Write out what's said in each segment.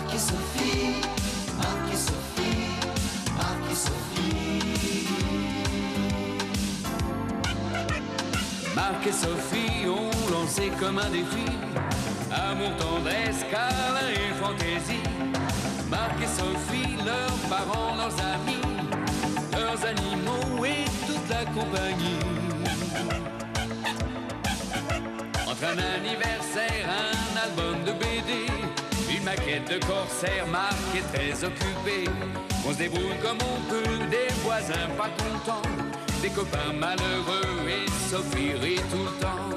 Marc et Sophie, Marc et Sophie, Marc et Sophie. Marc et Sophie ont lancé comme un défi amour, tendresse, câlin et fantaisie. Marc et Sophie, leurs parents, leurs amis, leurs animaux et toute la compagnie. Entre un anniversaire, un album de BD, une maquette de corsaire, Marc est très occupé. On se débrouille comme on peut, des voisins pas contents, des copains malheureux et Sophie rit tout le temps.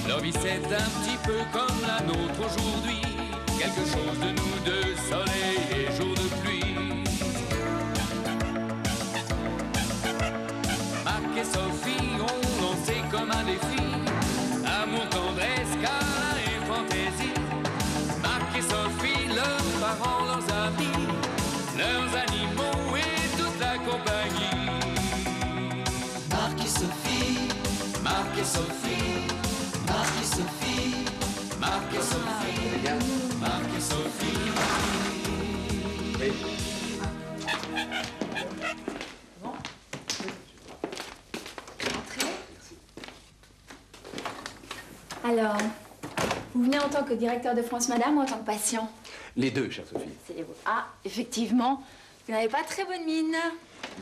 Leur vie c'est un petit peu comme la nôtre aujourd'hui, quelque chose de nous deux, soleil et jour de pluie. Marc et Sophie ont lancé comme un défi amour, tendresse, câlin et fantaisie. Marc et Sophie, leurs parents, leurs amis, leurs animaux et toute la compagnie. Marc et Sophie, Marc et Sophie, Marc et Sophie, Marc et Sophie, Marc et Sophie. Alors, vous venez en tant que directeur de France Madame ou en tant que patient? Les deux, chère Sophie. Ah, effectivement, vous n'avez pas très bonne mine.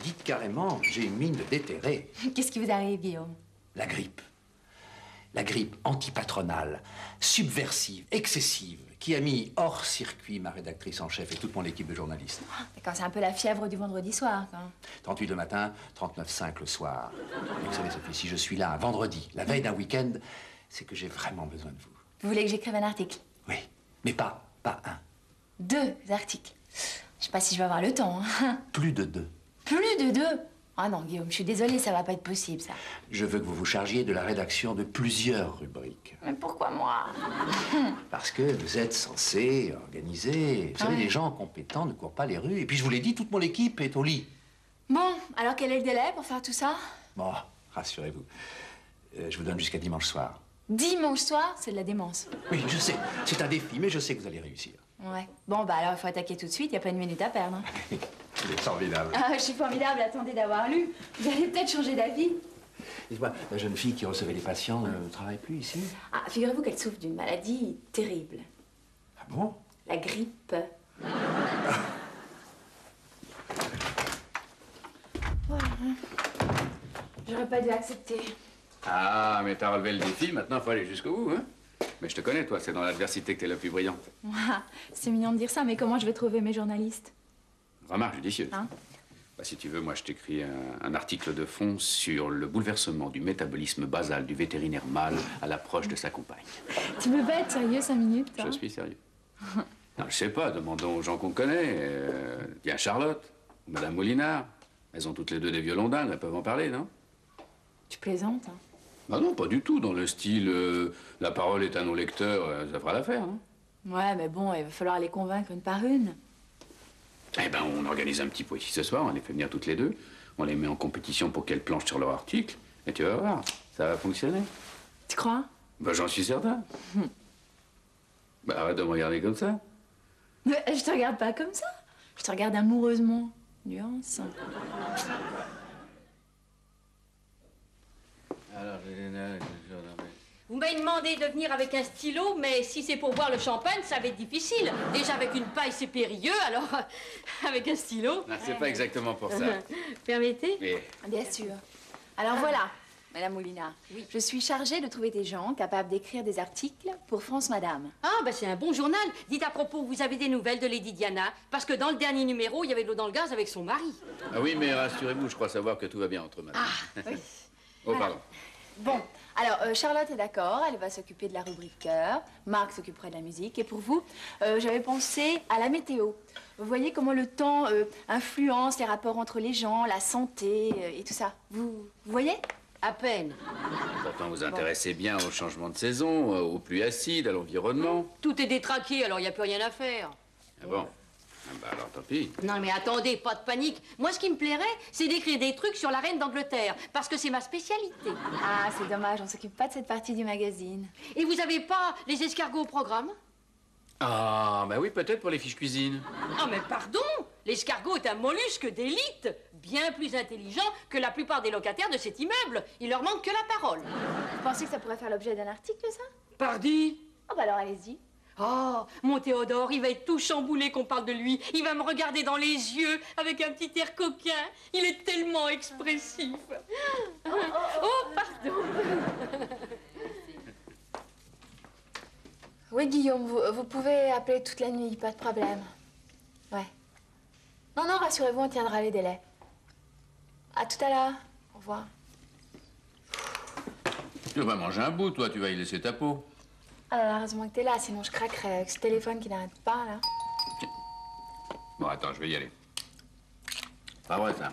Dites carrément, j'ai une mine de déterré. Qu'est-ce qui vous arrive, Guillaume? La grippe. La grippe antipatronale, subversive, excessive, qui a mis hors circuit ma rédactrice en chef et toute mon équipe de journalistes. D'accord, c'est un peu la fièvre du vendredi soir, quoi. 38 le matin, 39,5 le soir. Et vous savez, Sophie, si je suis là un vendredi, la veille d'un week-end, c'est que j'ai vraiment besoin de vous. Vous voulez que j'écrive un article? Oui, mais pas un. 2 articles. Je sais pas si je vais avoir le temps. Hein. Plus de 2. Plus de 2? Ah non, Guillaume, je suis désolée, ça va pas être possible, ça. Je veux que vous vous chargiez de la rédaction de plusieurs rubriques. Mais pourquoi moi? Parce que vous êtes censé organiser. Vous savez, les gens compétents ne courent pas les rues. Et puis, je vous l'ai dit, toute mon équipe est au lit. Bon, alors quel est le délai pour faire tout ça? Bon, rassurez-vous. Je vous donne jusqu'à dimanche soir. Dimanche soir, c'est de la démence. Oui, je sais. C'est un défi, mais je sais que vous allez réussir. Ouais. Bon, bah alors, il faut attaquer tout de suite, il n'y a pas une minute à perdre. Hein. Vous êtes formidable. Ah, je suis formidable, attendez d'avoir lu. Vous allez peut-être changer d'avis. Dites-moi, la jeune fille qui recevait les patients ne travaille plus ici? Ah, figurez-vous qu'elle souffre d'une maladie terrible. Ah bon? La grippe. Voilà. J'aurais pas dû accepter. Ah, mais t'as relevé le défi, maintenant il faut aller jusqu'au bout, hein? Mais je te connais, toi, c'est dans l'adversité que t'es la plus brillante. C'est mignon de dire ça, mais comment je vais trouver mes journalistes? Remarque judicieuse. Hein? Bah, si tu veux, moi, je t'écris un article de fond sur le bouleversement du métabolisme basal du vétérinaire mâle à l'approche de sa compagne. Tu peux pas être sérieux 5 minutes, Je suis sérieux. Non, je sais pas, demandons aux gens qu'on connaît. Tiens, Charlotte, ou Madame Moulinard. Elles ont toutes les deux des violons d'Inde, elles peuvent en parler, non? Tu plaisantes, hein? Bah non, pas du tout, dans le style la parole est à nos lecteurs, ça fera l'affaire, non? Ouais, mais bon, il va falloir les convaincre une par une. Eh ben, on organise un petit pot ici ce soir, on les fait venir toutes les deux, on les met en compétition pour qu'elles planchent sur leur article, et tu vas voir, ça va fonctionner. Tu crois? Bah, j'en suis certain. Bah, arrête de me regarder comme ça. Mais je te regarde pas comme ça. Je te regarde amoureusement. Nuance. Alors, Vous m'avez demandé de venir avec un stylo, mais si c'est pour boire le champagne, ça va être difficile. Déjà, avec une paille, c'est périlleux, alors avec un stylo... Non, c'est pas exactement pour ça. Permettez? Mais... Bien sûr. Alors voilà, Madame Moulina. Oui. Je suis chargée de trouver des gens capables d'écrire des articles pour France Madame. Ah, bah c'est un bon journal. Dites à propos, vous avez des nouvelles de Lady Diana? Parce que dans le dernier numéro, il y avait de l'eau dans le gaz avec son mari. Ah oui, mais rassurez-vous, je crois savoir que tout va bien entre madame. Ah, oui. Oh, pardon. Bon, alors Charlotte est d'accord, elle va s'occuper de la rubrique cœur, Marc s'occupera de la musique, et pour vous, j'avais pensé à la météo. Vous voyez comment le temps influence les rapports entre les gens, la santé et tout ça. Vous voyez? À peine. Pourtant, vous intéressez bien au changement de saison, aux pluies acides, à l'environnement. Tout est détraqué, alors il n'y a plus rien à faire. Ah bon? Ah bah alors tant pis. Non, mais attendez, pas de panique. Moi, ce qui me plairait, c'est d'écrire des trucs sur la reine d'Angleterre, parce que c'est ma spécialité. Ah, c'est dommage, on s'occupe pas de cette partie du magazine. Et vous avez pas les escargots au programme? Ah, bah oui, peut-être pour les fiches cuisine. Ah, mais pardon! L'escargot est un mollusque d'élite, bien plus intelligent que la plupart des locataires de cet immeuble. Il leur manque que la parole. Vous pensez que ça pourrait faire l'objet d'un article, ça? Pardi! Oh, bah alors allez-y. Oh, mon Théodore, il va être tout chamboulé qu'on parle de lui. Il va me regarder dans les yeux avec un petit air coquin. Il est tellement expressif. Oh, pardon. Oui, Guillaume, vous pouvez appeler toute la nuit, pas de problème. Ouais. Non, non, rassurez-vous, on tiendra les délais. À tout à l'heure. Au revoir. Tu vas manger un bout, toi, tu vas y laisser ta peau. Ah là là, heureusement que t'es là, sinon je craquerais avec ce téléphone qui n'arrête pas, là. Bon, attends, je vais y aller. Pas vrai, ça.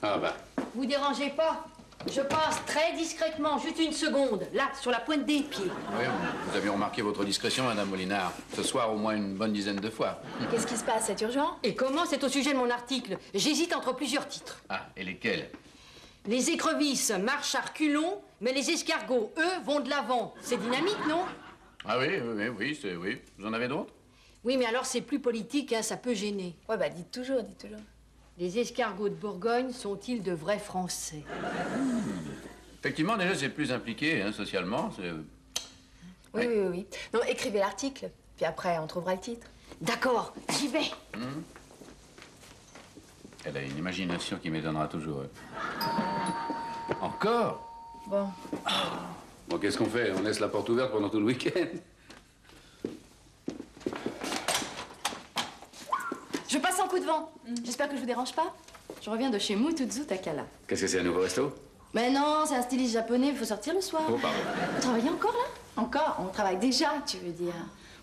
Ah bah. Vous dérangez pas. Je passe très discrètement, juste une seconde, là, sur la pointe des pieds. Oui, vous aviez remarqué votre discrétion, Madame Molinard. Ce soir, au moins une bonne dizaine de fois. Qu'est-ce qui se passe? C'est urgent? Et comment? C'est au sujet de mon article. J'hésite entre plusieurs titres. Ah, et lesquels? Les écrevisses marchent à reculons, mais les escargots, eux, vont de l'avant. C'est dynamique, non? Ah oui, oui. Vous en avez d'autres? Oui, mais alors c'est plus politique, hein, ça peut gêner. Ouais, bah dites toujours, dites toujours. Les escargots de Bourgogne sont-ils de vrais Français? Effectivement, déjà, c'est plus impliqué, hein, socialement. Oui, oui, oui. Non, écrivez l'article, puis après, on trouvera le titre. D'accord, j'y vais. Elle a une imagination qui m'étonnera toujours. Encore? Bon. Bon, qu'est-ce qu'on fait? On laisse la porte ouverte pendant tout le week-end? Je passe en coup de vent. J'espère que je vous dérange pas. Je reviens de chez Mututsu Takala. Qu'est-ce que c'est, un nouveau resto? Mais non, c'est un styliste japonais, il faut sortir le soir. Oh, pardon. Vous travaillez encore, là? Encore? On travaille déjà, tu veux dire.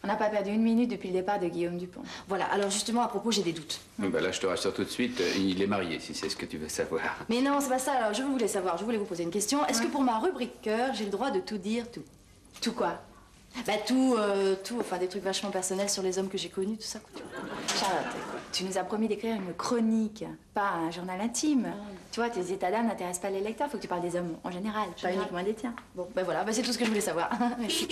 On n'a pas perdu une minute depuis le départ de Guillaume Dupont. Voilà, alors justement, à propos, j'ai des doutes. Ben là, je te rassure tout de suite, il est marié, si c'est ce que tu veux savoir. Mais non, c'est pas ça, alors je voulais savoir, je voulais vous poser une question. Est-ce que pour ma rubrique cœur, j'ai le droit de tout dire, tout? Tout quoi? Bah tout, enfin des trucs vachement personnels sur les hommes que j'ai connus, tout ça, quoi. Charlotte, écoute, tu nous as promis d'écrire une chronique, pas un journal intime. Tu vois, tes états d'âme n'intéressent pas les lecteurs, faut que tu parles des hommes en général, pas uniquement des tiens. Bon, ben voilà, bah c'est tout ce que je voulais savoir. Merci.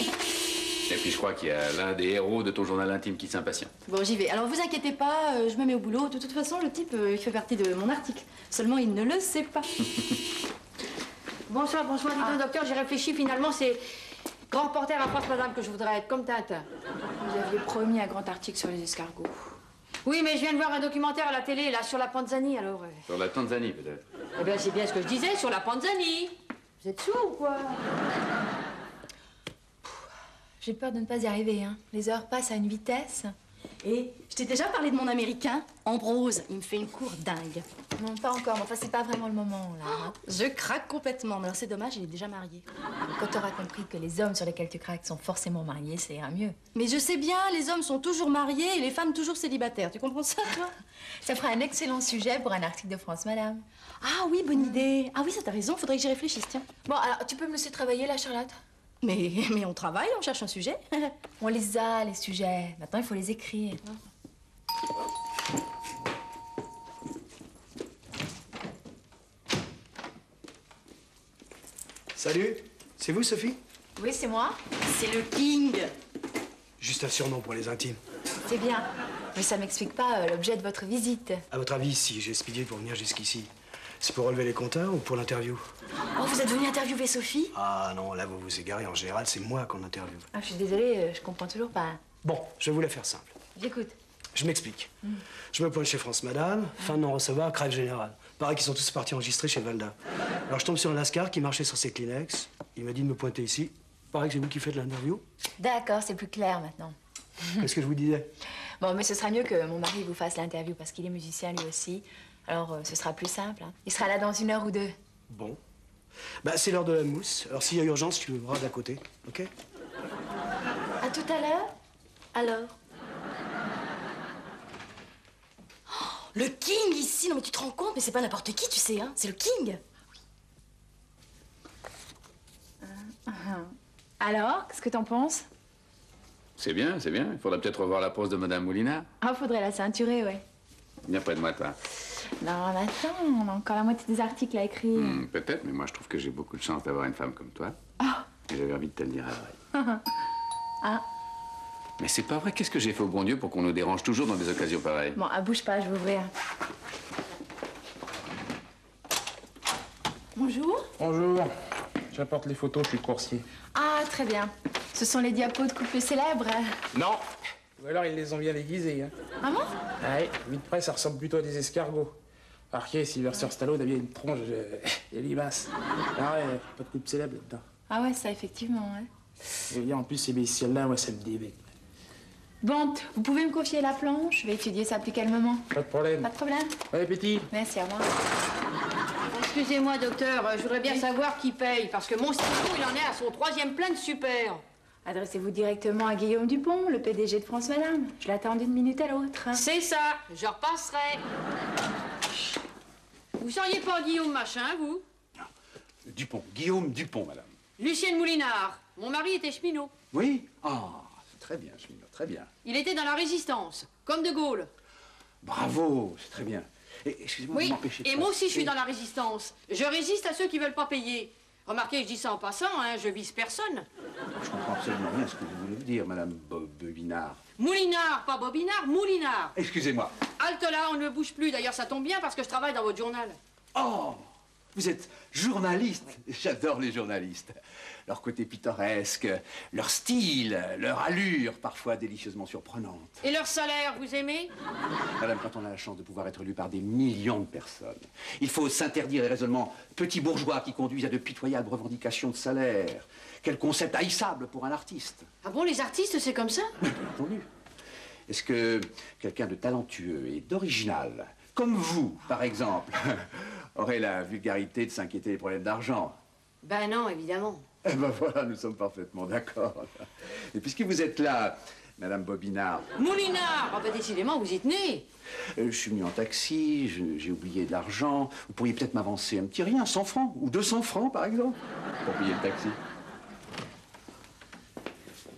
Et puis je crois qu'il y a l'un des héros de ton journal intime qui s'impatiente. Bon, j'y vais. Alors vous inquiétez pas, je me mets au boulot. De toute façon, le type, il fait partie de mon article. Seulement, il ne le sait pas. Bonsoir, bonsoir, dites-le, docteur, j'ai réfléchi, finalement, c'est grand reporter à France Madame que je voudrais être, comme Tintin. Vous aviez promis un grand article sur les escargots. Oui, mais je viens de voir un documentaire à la télé, là, sur la Panzani, alors... Sur la Tanzanie, peut-être. Eh bien, c'est bien ce que je disais, sur la Panzani. Vous êtes sourd ou quoi? J'ai peur de ne pas y arriver, hein. Les heures passent à une vitesse. Et je t'ai déjà parlé de mon américain, Ambrose. Il me fait une cour dingue. Non, pas encore, mais enfin, c'est pas vraiment le moment, là. hein. Je craque complètement. Mais alors c'est dommage, il est déjà marié. Quand t'auras compris que les hommes sur lesquels tu craques sont forcément mariés, ça ira mieux. Mais je sais bien, les hommes sont toujours mariés et les femmes toujours célibataires. Tu comprends ça, toi? Ça fera un excellent sujet pour un article de France Madame. Ah oui, bonne idée. Ah oui, ça t'as raison, faudrait que j'y réfléchisse, tiens. Bon, alors, tu peux me laisser travailler, là, Charlotte? Mais on travaille, on cherche un sujet. On les a, les sujets. Maintenant, il faut les écrire. Salut, c'est vous, Sophie? Oui, c'est moi. C'est le King. Juste un surnom pour les intimes. C'est bien. Mais ça m'explique pas l'objet de votre visite. À votre avis, si j'ai speedé pour venir jusqu'ici, c'est pour relever les compteurs ou pour l'interview? Oh, vous êtes venu interviewer Sophie? Ah non, là vous vous égarez. En général, c'est moi qu'on interviewe. Ah, je suis désolée, je comprends toujours pas. Bon, je vais vous la faire simple. J'écoute. Je m'explique. Je me pointe chez France Madame, fin de non-recevoir, crève générale. Pareil qu'ils sont tous partis enregistrer chez Valda. Alors je tombe sur un lascar qui marchait sur ses Kleenex. Il m'a dit de me pointer ici. Pareil que c'est vous qui faites l'interview. D'accord, c'est plus clair maintenant. Qu'est-ce que je vous disais? Bon, mais ce sera mieux que mon mari vous fasse l'interview parce qu'il est musicien lui aussi. Alors, ce sera plus simple. Hein. Il sera là dans 1 heure ou 2. Bon. Bah, c'est l'heure de la mousse. Alors s'il y a urgence, tu me verras d'à côté, ok? À tout à l'heure. Alors. Le King ici, non mais tu te rends compte, mais c'est pas n'importe qui, tu sais, hein, c'est le King. Alors, qu'est-ce que t'en penses? C'est bien, c'est bien. Il faudra peut-être revoir la pose de Madame Moulinard. Ah, faudrait la ceinturer, ouais. Viens près de moi, toi. Non, mais attends, on a encore la moitié des articles à écrire. Peut-être, mais moi je trouve que j'ai beaucoup de chance d'avoir une femme comme toi. Et j'avais envie de te le dire à l'oreille. Ah. Mais c'est pas vrai, qu'est-ce que j'ai fait au bon Dieu pour qu'on nous dérange toujours dans des occasions pareilles? Bon, bouge pas, je vais ouvrir. Bonjour. Bonjour. J'apporte les photos, je suis coursier. Ah, très bien. Ce sont les diapos de couples célèbres. Non. Ou alors ils les ont bien déguisés. Hein. Ah bon? Ouais, vite près, ça ressemble plutôt à des escargots. Arquet, Sylvester Stallone a bien une tronche et limace. Ah ouais, pas de couple célèbre là-dedans. Ah ouais, ça, effectivement, ouais. Et en plus, ces bestiales-là, moi, ça me débecte. Bon, vous pouvez me confier la planche? Je vais étudier ça plus calmement. Pas de problème. Pas de problème? Bon appétit. Merci, au revoir. Excusez-moi, docteur, je voudrais bien savoir qui paye, parce que mon stylo, il en est à son 3e plein de super. Adressez-vous directement à Guillaume Dupont, le PDG de France Madame. Je l'attends d'une minute à l'autre. C'est ça, je repasserai. Vous seriez pas Guillaume Machin, vous? Dupont, Guillaume Dupont, madame. Lucienne Moulinard. Mon mari était cheminot. Oui? Ah, c'est très bien, cheminot, très bien. Il était dans la Résistance, comme De Gaulle. Bravo, c'est très bien. Excusez-moi de Oui, m'empêcher de et ça. moi aussi je suis dans la Résistance. Je résiste à ceux qui veulent pas payer. Remarquez, je dis ça en passant, hein, je vise personne. Je comprends absolument rien ce que vous voulez dire, madame Bobinard. Moulinard, pas Bobinard, Moulinard. Excusez-moi. Halte là, on ne bouge plus. D'ailleurs, ça tombe bien parce que je travaille dans votre journal. Oh, vous êtes journaliste. J'adore les journalistes. Leur côté pittoresque, leur style, leur allure, parfois délicieusement surprenante. Et leur salaire, vous aimez? Madame, quand on a la chance de pouvoir être lu par des millions de personnes, il faut s'interdire les raisonnements petits bourgeois qui conduisent à de pitoyables revendications de salaire. Quel concept haïssable pour un artiste. Ah bon, les artistes, c'est comme ça? Bien entendu. Est-ce que quelqu'un de talentueux et d'original, comme vous, par exemple, aurait la vulgarité de s'inquiéter des problèmes d'argent? Ben non, évidemment. Eh ben voilà, nous sommes parfaitement d'accord. Et puisque vous êtes là, Madame Bobinard... Moulinard! Ah ben décidément, vous y tenez. Je suis venu en taxi, j'ai oublié de l'argent. Vous pourriez peut-être m'avancer un petit rien, 100 francs, ou 200 francs, par exemple, pour payer le taxi.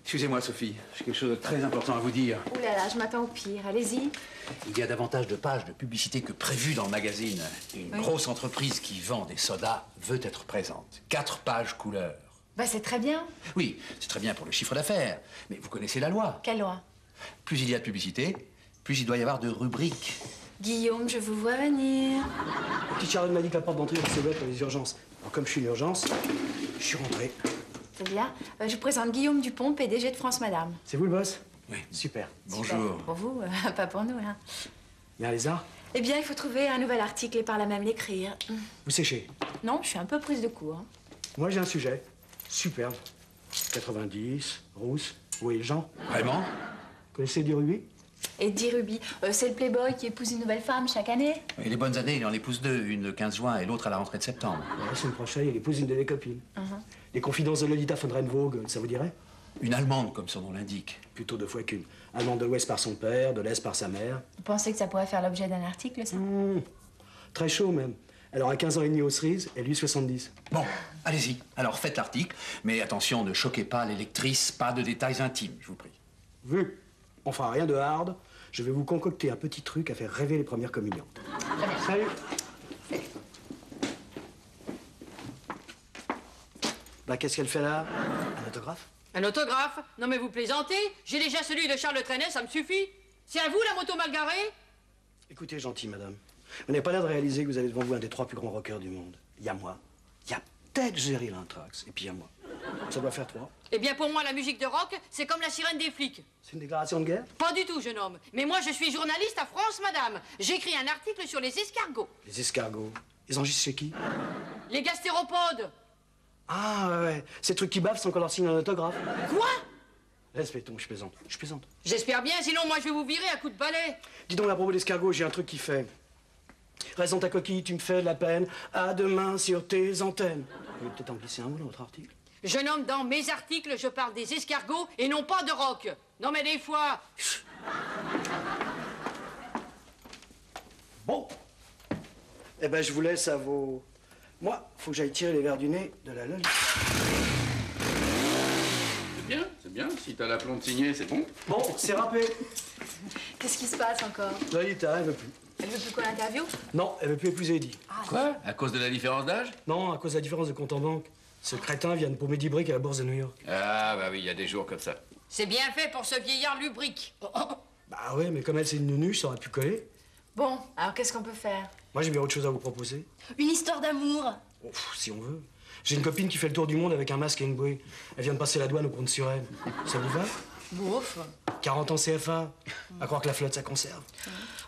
Excusez-moi, Sophie, j'ai quelque chose de très important à vous dire. Ouh là là, je m'attends au pire. Allez-y. Il y a davantage de pages de publicité que prévu dans le magazine. Une grosse entreprise qui vend des sodas veut être présente. 4 pages couleurs. Bah, c'est très bien. Oui, c'est très bien pour le chiffre d'affaires, mais vous connaissez la loi. Quelle loi? Plus il y a de publicité, plus il doit y avoir de rubriques. Guillaume, je vous vois venir. La petite Charlotte m'a dit que la porte d'entrée était ouverte pour les urgences. Alors, comme je suis une urgence, je suis rentré. C'est bien. Je vous présente Guillaume Dupont, PDG de France Madame. C'est vous le boss? Oui. Super. Bonjour. Pour vous, pas pour nous, hein. Bien, les arts? Eh bien, il faut trouver un nouvel article et par là même l'écrire. Vous séchez? Non, je suis un peu prise de court. Moi, j'ai un sujet. Superbe. 90, rousse. Vous voyez le genre? Vraiment? Vous connaissez du rubis? Et dit Ruby, c'est le playboy qui épouse une nouvelle femme chaque année? Et les bonnes années, il en épouse 2, une le 15 juin et l'autre à la rentrée de septembre. La semaine prochaine, il épouse une de mes copines. Les confidences de Lolita von Renvogue, ça vous dirait? Une Allemande, comme son nom l'indique. Plutôt 2 fois qu'une. Allemande de l'Ouest par son père, de l'Est par sa mère. Vous pensez que ça pourrait faire l'objet d'un article, ça? Très chaud, même. Elle aura 15 ans et demi aux cerises et lui 70. Bon, allez-y. Alors faites l'article, mais attention, ne choquez pas les lectrices, pas de détails intimes, je vous prie. Vu. On fera rien de hard. Je vais vous concocter un petit truc à faire rêver les premières communiantes. Salut. Bah, qu'est-ce qu'elle fait là? Un autographe? Un autographe? Non mais vous plaisantez? J'ai déjà celui de Charles Trenet, ça me suffit. C'est à vous la moto mal garée? Écoutez, gentil, madame. Vous n'avez pas l'air de réaliser que vous avez devant vous un des 3 plus grands rockers du monde. Il y a moi. Il y a peut-être Jerry Lintrax. Et puis il y a moi. Ça doit faire 3. Eh bien pour moi la musique de rock, c'est comme la sirène des flics. C'est une déclaration de guerre? Pas du tout, jeune homme. Mais moi je suis journaliste à France Madame. J'écris un article sur les escargots. Les escargots. Ils enregistrent chez qui? Les gastéropodes. Ah, ouais. Ces trucs qui bavent sans qu'on leur signe un autographe. Quoi? Respectons, je plaisante. Je plaisante. J'espère bien, sinon moi je vais vous virer à coups de balai. Dis donc, à propos d'escargots, j'ai un truc qui fait. Reste dans ta coquille, tu me fais de la peine. À demain sur tes antennes. Vous pouvez peut-être en glisser un mot dans votre article? Jeune homme, dans mes articles, je parle des escargots et non pas de rock. Non mais des fois... Bon. Eh ben, je vous laisse à vos... Moi, faut que j'aille tirer les verres du nez de la Lolita. C'est bien, c'est bien. Si t'as l'aplomb de signer, c'est bon. Bon, c'est râpé. Qu'est-ce qui se passe encore? Lolita, elle veut plus. Elle veut plus qu'on l'interview? Non, elle veut plus épouser Eddie. Quoi? À cause de la différence d'âge? Non, à cause de la différence de compte en banque. Ce crétin vient de paumer 10 briques à la bourse de New York. Ah, bah oui, il y a des jours comme ça. C'est bien fait pour ce vieillard lubrique. Bah ouais, mais comme elle c'est une nunuche, ça aurait pu coller. Bon, alors qu'est-ce qu'on peut faire? Moi j'ai bien autre chose à vous proposer. Une histoire d'amour. Oh, si on veut. J'ai une copine qui fait le tour du monde avec un masque et une bouée. Elle vient de passer la douane au Pont-de-Suresnes. Ça vous va? Bouf. 40 ans CFA. À croire que la flotte, ça conserve.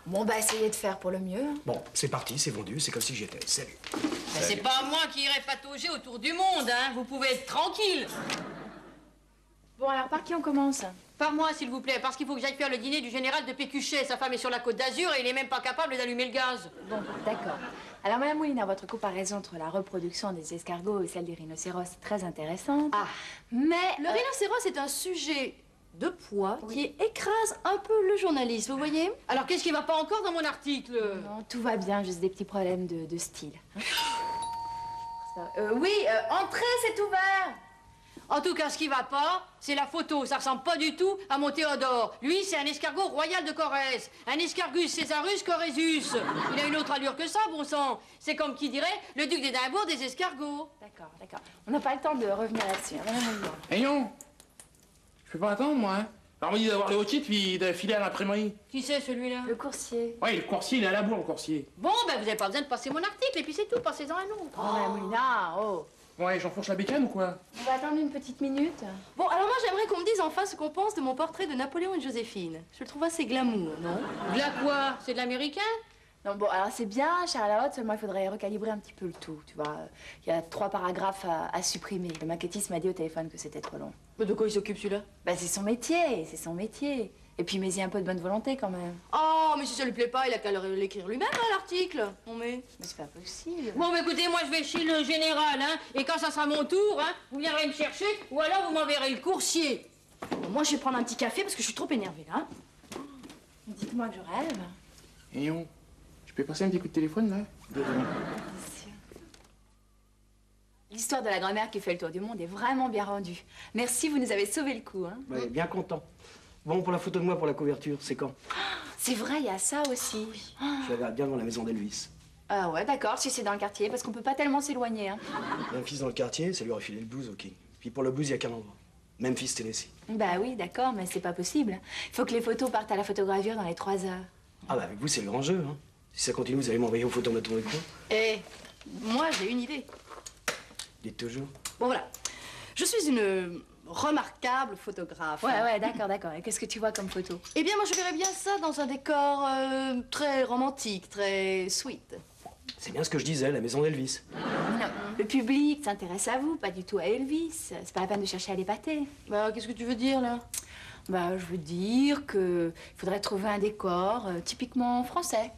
Bon, bah essayez de faire pour le mieux. Bon, c'est parti, c'est vendu, c'est comme si j'y étais. Salut. Ben, c'est pas moi qui irai patauger autour du monde, hein. Vous pouvez être tranquille. Bon, alors par qui on commence? Par moi, s'il vous plaît, parce qu'il faut que j'aille faire le dîner du général de Pécuchet. Sa femme est sur la Côte d'Azur et il est même pas capable d'allumer le gaz. Bon, d'accord. Alors, Madame Moulina, votre comparaison entre la reproduction des escargots et celle des rhinocéros est très intéressante. Ah. Mais Le rhinocéros est un sujet de poids qui écrase un peu le journaliste, vous voyez? Alors, qu'est-ce qui va pas encore dans mon article? non, tout va bien, juste des petits problèmes de style. Oui, entrez, c'est ouvert. En tout cas, ce qui va pas, c'est la photo. Ça ressemble pas du tout à mon Théodore. Lui, c'est un escargot royal de Corrèze. Un escargus Césarus Corésus. Il a une autre allure que ça, bon sang. C'est comme qui dirait le duc d'Édimbourg des escargots. D'accord, d'accord. On n'a pas le temps de revenir là-dessus, hein, Madame Moulina. Eh non, je peux pas attendre, moi. Hein. Alors, on m'a dit d'avoir les hauts titres, puis de filer à l'imprimerie. Qui c'est, celui-là? Le coursier. Ouais, le coursier, il est à la bourre, le coursier. Bon, ben, vous avez pas besoin de passer mon article, et puis c'est tout. Passez-en un autre. Oh, Madame Moulina, oh. Ouais, j'enfourche la bécane ou quoi? On va attendre une petite minute. Bon, alors moi j'aimerais qu'on me dise enfin ce qu'on pense de mon portrait de Napoléon et de Joséphine. Je le trouve assez glamour, non? De la quoi? C'est de l'américain? Non, bon, alors c'est bien, Charlotte, seulement il faudrait recalibrer un petit peu le tout, tu vois. Il y a 3 paragraphes à supprimer. Le maquettiste m'a dit au téléphone que c'était trop long. Mais de quoi il s'occupe celui-là? Bah, c'est son métier, c'est son métier. Et puis, mets-y un peu de bonne volonté, quand même. Oh, mais si ça lui plaît pas, il a qu'à l'écrire lui-même, hein, l'article. Non mais... Mais c'est pas possible. Bon, ben, écoutez, moi, je vais chez le général, hein. Et quand ça sera mon tour, hein, vous viendrez me chercher, ou alors vous m'enverrez le coursier. Bon, moi je vais prendre un petit café parce que je suis trop énervée, là. Dites-moi que je rêve. Eh non, je peux passer un petit coup de téléphone, là? Désolé. L'histoire de la grand-mère qui fait le tour du monde est vraiment bien rendue. Merci, vous nous avez sauvé le coup, hein. Ouais, bien content. Bon, pour la photo de moi pour la couverture, c'est quand? C'est vrai, il y a ça aussi. Je la verrai bien dans la maison d'Elvis. Ah ouais, d'accord, si c'est dans le quartier, parce qu'on peut pas tellement s'éloigner, hein. Memphis dans le quartier, ça lui aurait filé le blues au King. Puis pour le blues, il y a qu'un endroit. Memphis, Tennessee. Bah oui, d'accord, mais c'est pas possible. Il faut que les photos partent à la photogravure dans les 3 heures. Ah bah avec vous, c'est le grand jeu, hein. Si ça continue, vous allez m'envoyer aux photomaton et quoi? Eh, moi j'ai une idée. Dites toujours. Bon voilà, je suis une remarquable photographe. Ouais, d'accord, d'accord. Et qu'est-ce que tu vois comme photo? Eh bien moi je verrais bien ça dans un décor très romantique, très sweet. C'est bien ce que je disais, la maison d'Elvis. Non, le public s'intéresse à vous, pas du tout à Elvis. C'est pas la peine de chercher à l'épater. Bah qu'est-ce que tu veux dire là? Bah, je veux dire que il faudrait trouver un décor typiquement français.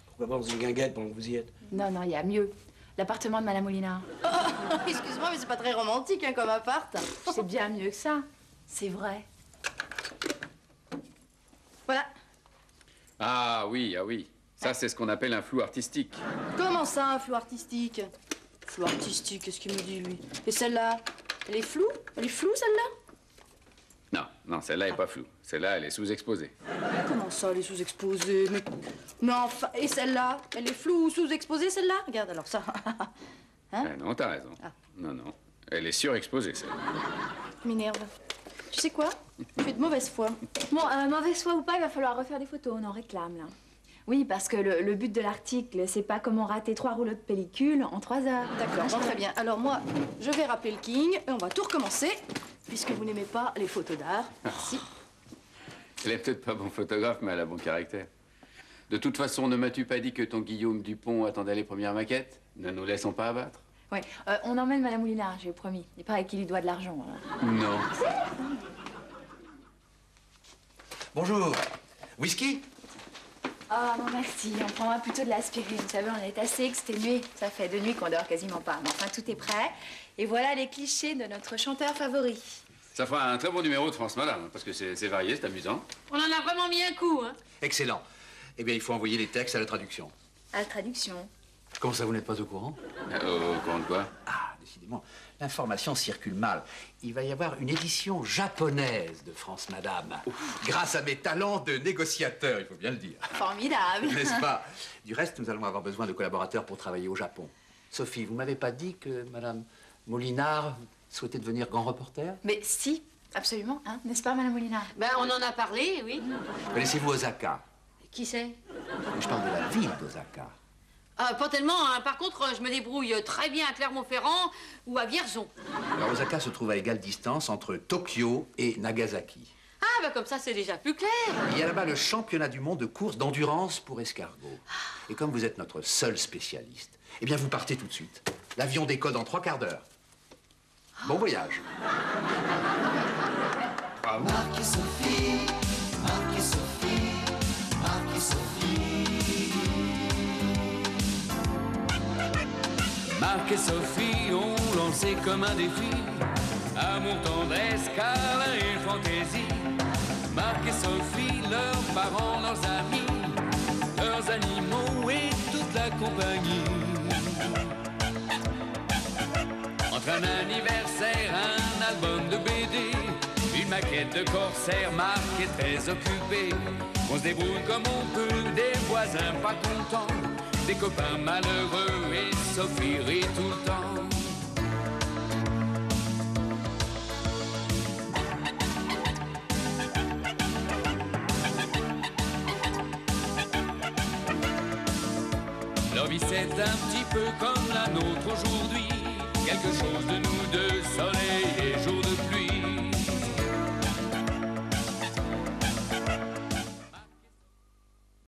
Pourquoi pas dans une guinguette pendant que vous y êtes? Non, il y a mieux. L'appartement de Madame Moulina. Oh, excuse-moi, mais c'est pas très romantique hein, comme appart. C'est bien mieux que ça. C'est vrai. Voilà. Ah oui, ah oui. Ça, c'est ce qu'on appelle un flou artistique. Comment ça, un flou artistique? Flou artistique, qu'est-ce qu'il me dit, lui? Et celle-là, elle est floue? Elle est floue, celle-là? Non, celle-là est pas floue. Celle-là, elle est sous-exposée. Comment ça, elle est sous-exposée? Mais enfin, et celle-là? Elle est floue ou sous-exposée, celle-là? Regarde, alors ça. Hein? Ah non, t'as raison. Ah. Non. Elle est surexposée, celle-là. M'énerve. Tu sais quoi? Tu es de mauvaise foi. Bon, mauvaise foi ou pas, il va falloir refaire des photos. On en réclame, là. Oui, parce que le but de l'article, c'est pas comment rater 3 rouleaux de pellicule en 3 heures. D'accord, bon, très bien. Alors moi, je vais rappeler le King et on va tout recommencer, puisque vous n'aimez pas les photos d'art. Merci. Elle est peut-être pas bon photographe, mais elle a bon caractère. De toute façon, ne m'as-tu pas dit que ton Guillaume Dupont attendait les premières maquettes? Ne nous laissons pas abattre. Oui, on emmène Madame Moulina, j'ai promis. Il paraît qu'il lui doit de l'argent. Non. Bonjour. Whisky? Ah non, merci. On prendra plutôt de l'aspirine. Vous savez, on est assez exténués. Ça fait 2 nuits qu'on dort quasiment pas. Mais enfin, tout est prêt. Et voilà les clichés de notre chanteur favori. Ça fera un très bon numéro de France Madame, parce que c'est varié, c'est amusant. On en a vraiment mis un coup, hein. Excellent. Eh bien, il faut envoyer les textes à la traduction. À la traduction. Comment ça, vous n'êtes pas au courant? Au courant de quoi? Ah, décidément, l'information circule mal. Il va y avoir une édition japonaise de France Madame. Grâce à mes talents de négociateur, il faut bien le dire. Formidable. N'est-ce pas? Du reste, nous allons avoir besoin de collaborateurs pour travailler au Japon. Sophie, vous m'avez pas dit que Madame Molinard souhaitait devenir grand reporter? Mais si, absolument, hein, n'est-ce pas, Madame Molinard? Ben, on en a parlé, oui. Connaissez-vous Osaka? Qui c'est? Je parle de la ville d'Osaka. Pas tellement, hein. Par contre, je me débrouille très bien à Clermont-Ferrand ou à Vierzon. Alors, Osaka se trouve à égale distance entre Tokyo et Nagasaki. Ah, ben comme ça, c'est déjà plus clair. Il y a là-bas le championnat du monde de course d'endurance pour escargots. Et comme vous êtes notre seul spécialiste, eh bien, vous partez tout de suite. L'avion décolle dans 3 quarts d'heure. Bon voyage. Bravo. Marc et Sophie, Marc et Sophie, Marc et Sophie. Marc et Sophie ont lancé comme un défi amour, tendresse, câlin et fantaisie. Marc et Sophie, leurs parents, leurs amis, leurs animaux et toute la compagnie. Entre un anniversaire, un album de BD, une maquette de corsaire, Marc est très occupé. On se débrouille comme on peut, des voisins pas contents, des copains malheureux et Sophie rit tout le temps. Leur vie c'est un petit peu comme la nôtre aujourd'hui, quelque chose de nous deux, soleil et jour de pluie.